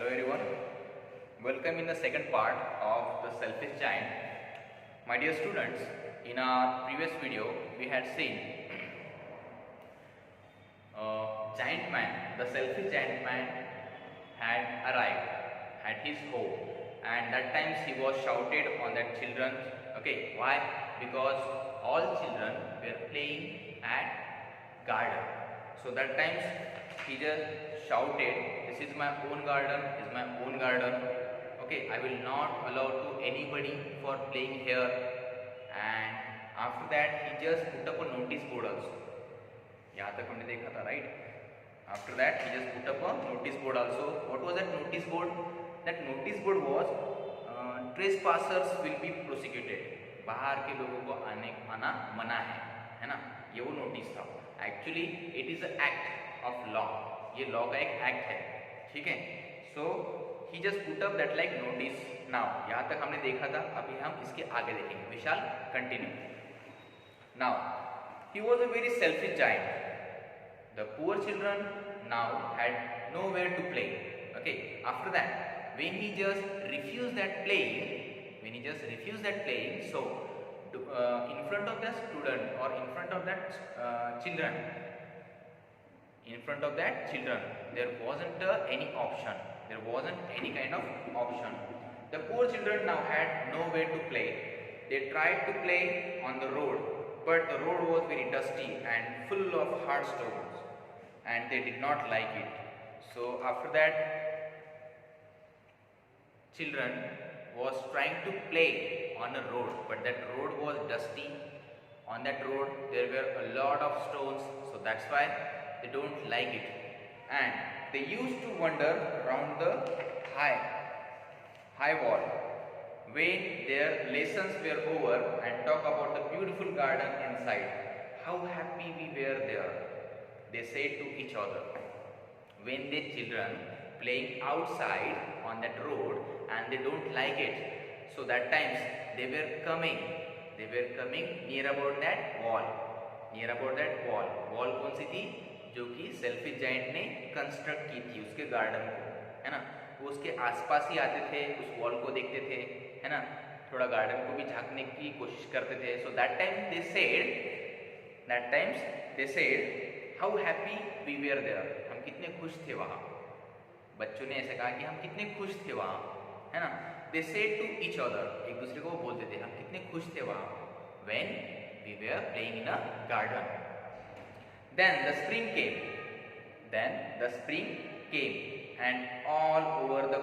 Hello everyone, welcome in the second part of the selfish giant. My dear students, in our previous video we had seen giant man, the selfish giant man had arrived at his home, and that times he was shouted on that children. Okay, why? Because all children were playing at garden. So that times he just shouted, "This is my own garden, this is my own garden. Okay, I will not allow to anybody for playing here." And after that he just put up a notice board also. यहाँ तक हमने देखा था, right? After that he just put up a notice board also. What was that notice board? That notice board was trespassers will be prosecuted. बाहर के लोगों को आना मना है ना? ये वो नोटिस था. Actually it is an act of law. ये लॉ का एक एक्ट है, ठीक है. So he just put up that like notice. Now यहाँ तक हमने देखा था, अभी हम इसके आगे देखेंगे. We shall continue. Now he was a very selfish giant. The poor children now had nowhere to play. Okay, after that when he just refused that playing, so in front of the student or in front of that children, there wasn't any option. There wasn't any kind of option. The poor children now had nowhere to play. They tried to play on the road, but the road was very dusty and full of hard stones, and they did not like it. So after that, children was trying to play on a road, but that road was dusty. On that road there were a lot of stones, so that's why they don't like it. And they used to wander around the high wall when their lessons were over and talk about the beautiful garden inside. How happy we were there, they said to each other. When the children playing outside on that road and they don't like it, so that times they were coming near about that wall. Wall कौन सी थी? जो कि selfish giant ने construct की थी उसके garden को, है ना. वो उसके आसपास ही आते थे, उस वॉल को देखते थे, है ना. थोड़ा गार्डन को भी झांकने की कोशिश करते थे. So that times they said how happy we were there. हम कितने खुश थे वहाँ. बच्चों ने ऐसे कहा कि हम कितने खुश थे वहाँ, है ना. They said to each other, एक दूसरे को बोलते थे हम कितने खुश थे वहाँ. When we were playing in a garden. Then the spring came, and all over the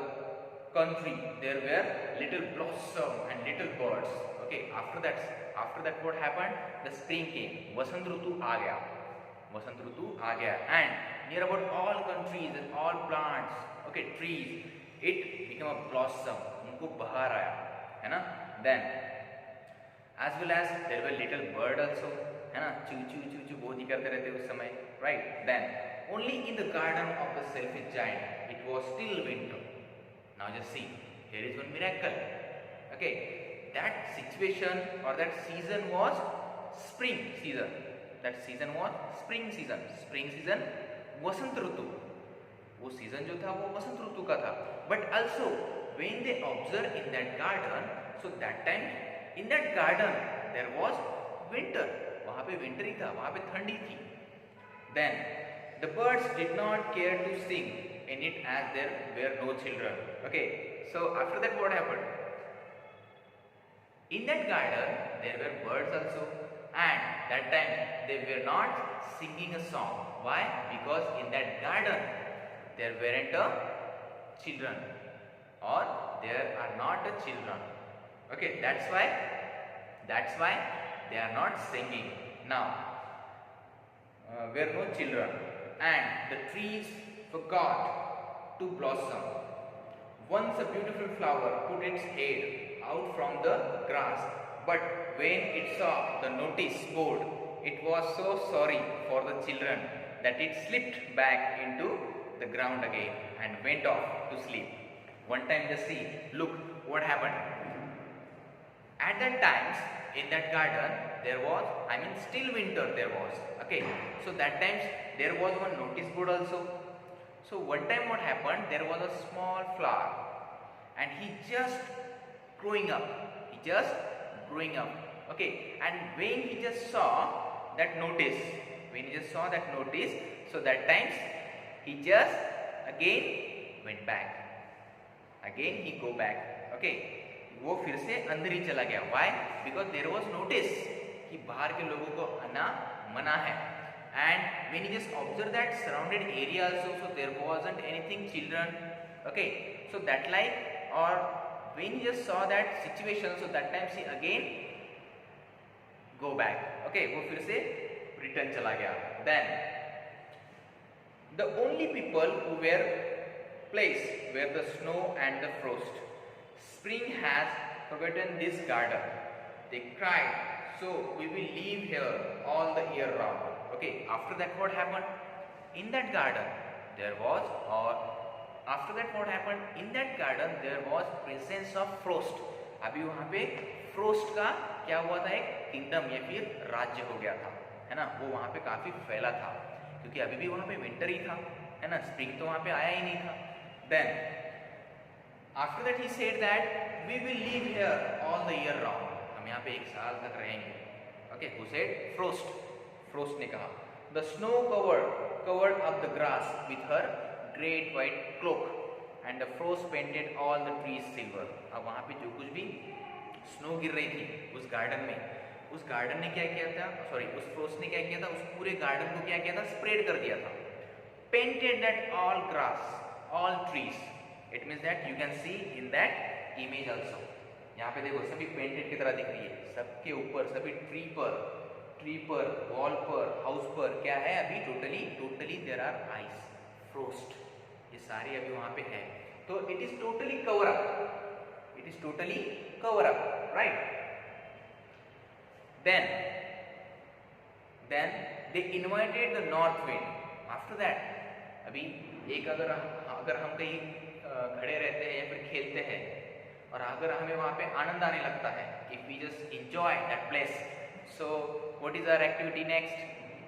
country there were little blossom and little birds. Okay, after that what happened? The spring came. वसंत ऋतु आ गया, and near about all countries and all plants, okay, trees, it became a blossom. उनको बहार आया, है ना. Then as well as there were little bird also, है ना. चू चू बहुत ही करते रहते उस समय, right? Then only in the garden of the selfish giant it was still winter. Now just see, here is one miracle. Okay, that situation or that season was spring season. Spring season वसंत ऋतु. वो season जो था वो वसंत ऋतु का था. But also when they observed in that garden, so that time in that garden there was winter. वहाँ पे winter ही था, वहाँ पे ठंडी थी. Then the birds did not care to sing in it as there were no children. Okay, so after that what happened? In that garden there were birds also, and that time they were not singing a song. Why? Because in that garden there weren't children, or there are not children. Okay, that's why they are not singing. Now were no children, and the trees forgot to blossom. Once a beautiful flower put its head out from the grass, but when it saw the notice board, it was so sorry for the children that it slipped back into the ground again and went off to sleep. One time just see, look what happened. At that times in that garden there was, still winter there was. Okay, so that times there was one notice board also. So one time what happened, there was a small flower and he just growing up, okay, and when he just saw that notice, so that times he just again went back, again he go back, okay, वो फिर से अंदर ही चला गया. Why? Because there was notice कि बाहर के लोगों को आना मना है. And when he just observed that surrounded area also, so there wasn't anything children, okay, so that like, or when he just saw that situation, so that time he again go back, okay, वो फिर से return चला गया. Then the only people who were placed were the snow and the frost. Spring has forgotten this garden. They cried, so we will live here all the year round. Okay, after that what happened? In that garden there was, or after that what happened? In that garden there was presence of frost. अभी वहाँ पे frost का क्या हुआ था, एक kingdom या फिर राज्य हो गया था, है ना, वो वहाँ पे काफी फैला था, क्योंकि अभी भी वहाँ पे winter ही था, है ना, spring तो वहाँ पे आया ही नहीं था. Then after that he said that we will live here all the year round. हम यहाँ पे एक साल तक रहेंगे. Okay, who said? Frost. Frost ने कहा. The snow covered up the grass with her great white cloak, and the frost painted all the trees silver. अब वहाँ पे जो कुछ भी स्नो गिर रही थी उस गार्डन में, उस गार्डन ने क्या किया था, सॉरी, उस फ्रोस्ट ने क्या किया था, उस पूरे गार्डन को क्या किया था, स्प्रेड कर दिया था. Painted that all grass, all trees. It means that you can see in that image also. यहाँ पे देखो सभी पेंटेड की तरह दिख रही है, सबके ऊपर, सभी ट्री पर, वॉल पर, हाउस पर क्या है, अभी totally there are ice, frost, ये सारी अभी वहाँ पे है. तो it is totally cover up, right. Then they invited the north wind. After that, अभी एक अगर हम कहीं खड़े रहते हैं या फिर खेलते हैं और अगर हमें वहाँ पे आनंद आने लगता है, if we just enjoy that place, so what is our activity next?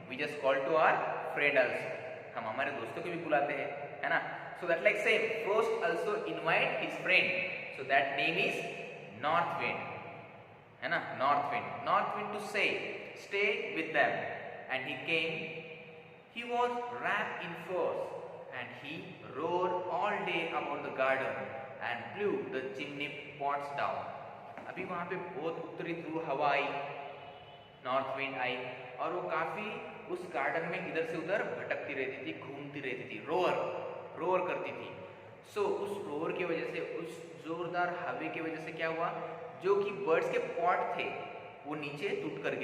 We just call to our friend also. हम हमारे दोस्तों को भी बुलाते हैं, है ना. So that like same, Frost also invite his friend. So that name is north wind, है ना, north wind to say stay with them. And he came. He was wrapped in furs and he roared all day about the garden and blew the chimney pots down. अभी वहाँ पे बहुत उत्तरी ध्रुव हवा आई, north wind आई, और वो काफी उस गार्डन में इधर से उधर भटकती रहती थी, घूमती रहती थी, रोअर करती थी. सो उस रोअर की वजह से, उस जोरदार हवा की वजह से क्या हुआ, जो कि बर्ड्स के पॉट थे वो नीचे टूटकर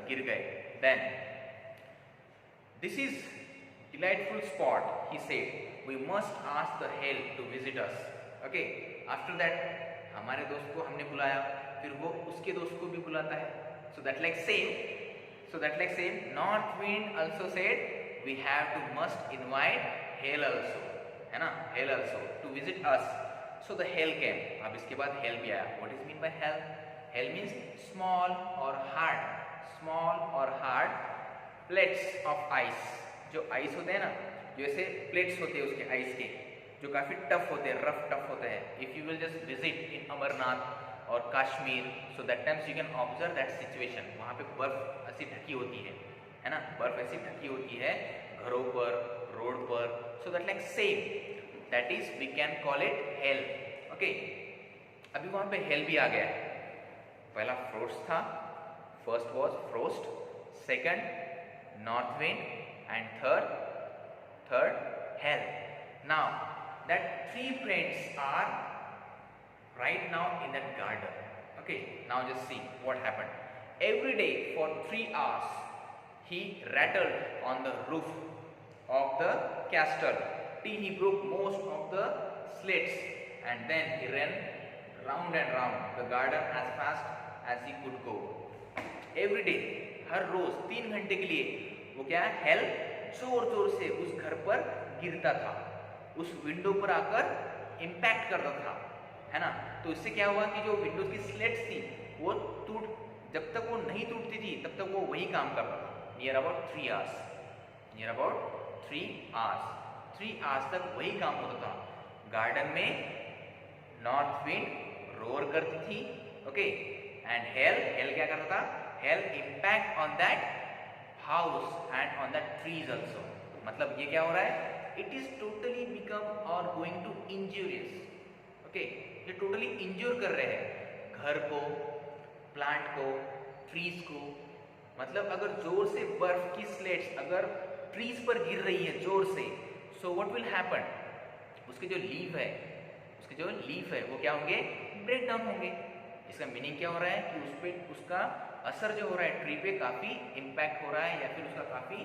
गिर गए. Then this is delightful spot, he said. We must ask the hell to visit us. Okay. After that, हमारे दोस्त को हमने बुलाया, फिर वो उसके दोस्त को भी बुलाता है. So that like same. North wind also said we must invite hell also, है ना, hell also to visit us. So the hell came. अब इसके बाद hell भी आया. What is mean by hell? Hell means small or hard plates of ice. जो ice होते हैं ना, जो ऐसे प्लेट्स होते हैं उसके आइस के, जो काफ़ी टफ होते हैं, रफ टफ होते हैं. If you will just visit in Amarnath और Kashmir, so that times you can observe that situation. वहाँ पे बर्फ ऐसी ढकी होती है ना, बर्फ ऐसी ढकी होती है घरों पर, रोड पर. So that like same, that is we can call it hell. Okay, अभी वहाँ पे हेल भी आ गया है. पहला फ्रोस्ट था, first was frost, second north wind, and third hell. Now that three friends are right now in that garden. Okay, now just see what happened. Every day for 3 hours he rattled on the roof of the castle till he broke most of the slates, and then he ran round and round the garden as fast as he could go. Every day, हर रोज 3 घंटे के लिए वो क्या है, hello जोर से उस घर पर गिरता था, उस विंडो पर आकर इम्पैक्ट करता था, है ना. तो इससे क्या हुआ कि जो विंडोज की स्लेट्स थी वो जब तक वो नहीं टूटती थी तब तक वो वही काम करता था. नियर अबाउट 3 आवर्स तक वही काम होता था। गार्डन में नॉर्थ विंड रोर करती थी, ओके, एंड हेल क्या करता था? Hello impact on that house and on that trees also. मतलब ये क्या हो रहा है? इट इज टोटली बिकम और गोइंग टू इंजूरियस, ओके, ये टोटली इंज्योर कर रहे हैं घर को, प्लांट को, ट्रीज को। मतलब अगर जोर से बर्फ की स्लेट्स अगर ट्रीज पर गिर रही है जोर से, सो व्हाट विल हैपन? उसके जो लीफ है वो क्या होंगे? ब्रेक डाउन होंगे। इसका मीनिंग क्या हो रहा है कि उस पे उसका असर जो हो रहा है ट्री पे काफी इम्पैक्ट हो रहा है, या फिर उसका काफी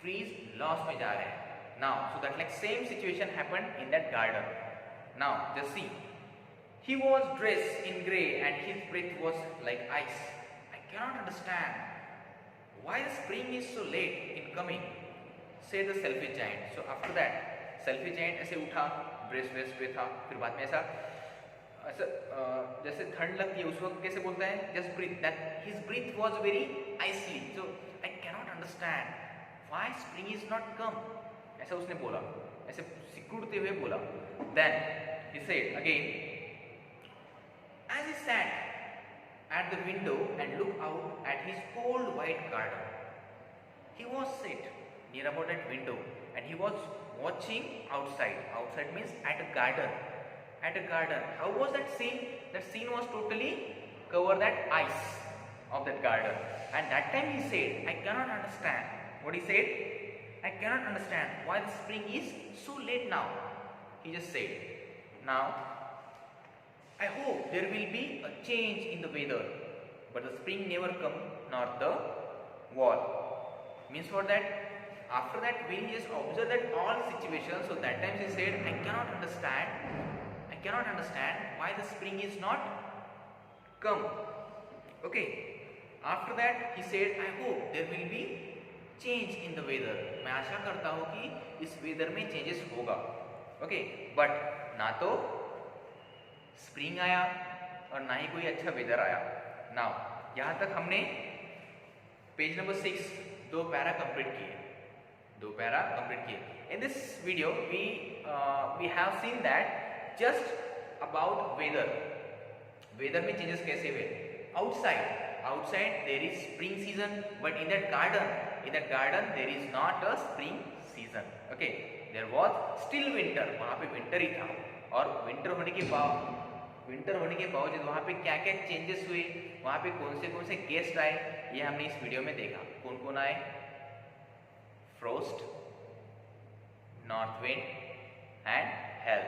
ट्रीज लॉस में जा रहे हैं। Now so that like same situation happened in that garden. Now just see, he was dressed in grey and his breath was like ice. I cannot understand why the spring is so late in coming, said the selfish giant. So after that selfish giant ऐसे उठा, dress पे था, फिर बाद में ऐसा जैसे ठंड लगती है उस वक्त कैसे बोलता है? Just breathe, that his breath was very icily, so I cannot understand why spring is not come, ऐसा उसने बोला, ऐसे सिकुड़ते हुए बोला। Then he said again, as he sat at the window and looked out at his cold white garden, he was set near about that window and he was watching outside. Outside means at a garden. At a garden. How was that scene? That scene was totally cover that ice of that garden. And that time he said, I cannot understand. What he said? I cannot understand why the spring is so late now. He just said. Now, I hope there will be a change in the weather. But the spring never come, nor the wall. Means what that? After that, when he just observed that all situations, so that time he said, I cannot understand why the spring is not come. Okay. After that he said, I hope there will be change in the weather. मैं आशा करता हूँ कि इस weather में changes होगा। Okay, but ना तो spring आया और ना ही कोई अच्छा वेदर आया। नाउ यहाँ तक हमने पेज नंबर 6 दो पैरा कंप्लीट किए। In this video we have seen that just about weather में changes कैसे हुए। outside there is spring season, but in that garden there is not a spring season. Okay, there was still winter, वहाँ पे winter ही था। और winter होने के बावजूद वहाँ पे क्या क्या चेंजेस हुए, वहाँ पे कौन से गेस्ट आए, ये हमने इस वीडियो में देखा। कौन आए? Frost, north wind and hell,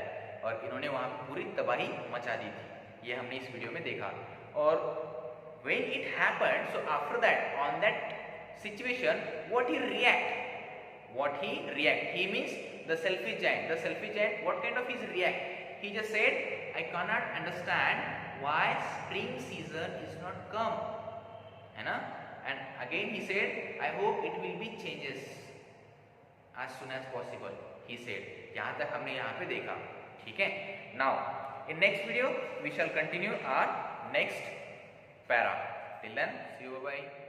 और इन्होंने वहाँ पे पूरी तबाही मचा दी थी, ये हमने इस वीडियो में देखा। और when it happened, so after that, on that situation, what he react? He means the selfish giant, what kind of his react? He just said, I cannot understand why spring season is not come, है ना? And again he said, I hope it will be changes as soon as possible, he said. यहाँ तक हमने यहाँ पे देखा, ठीक है? Now in next video we shall continue our next para. Till then, see you, bye bye.